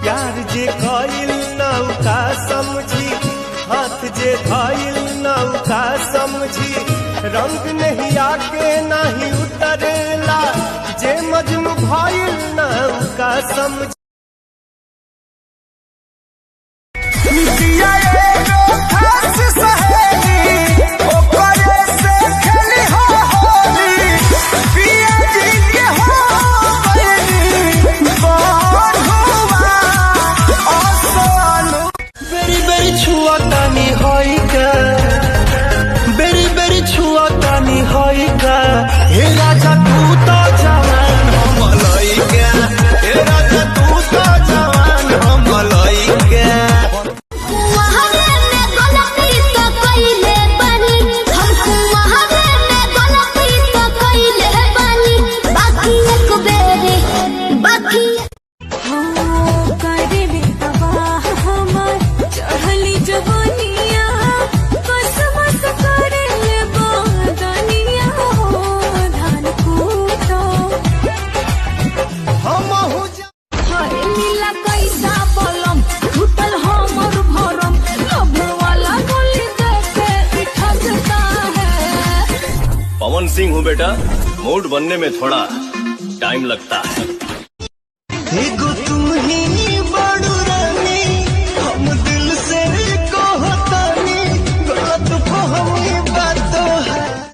प्यार जे कइल नौका समझी, हाथ जे धइल नौका समझी, रंग नहीं आके नहीं उतरेला, जे मजनू भइल नौका समझी। हे राजा तू तो जवान हम लइका, हे राजा तू तो जवान हम लइका। वहावे में गलती तो कइले बानी, हमको वहावे में गलती तो कइले बानी, बाकी एक बेरे बाकी हो करे में तबाह हमर चढ़ली जवानिया, कसमस करे ले बदनिया हो धान कूटो हम हो हरे नीला कैसा बलम टूटल हमर भरम, लभ वाला गोली देके ठगता है। पवन सिंह हूँ बेटा, मूड बनने में थोड़ा टाइम लगता है। एगो तू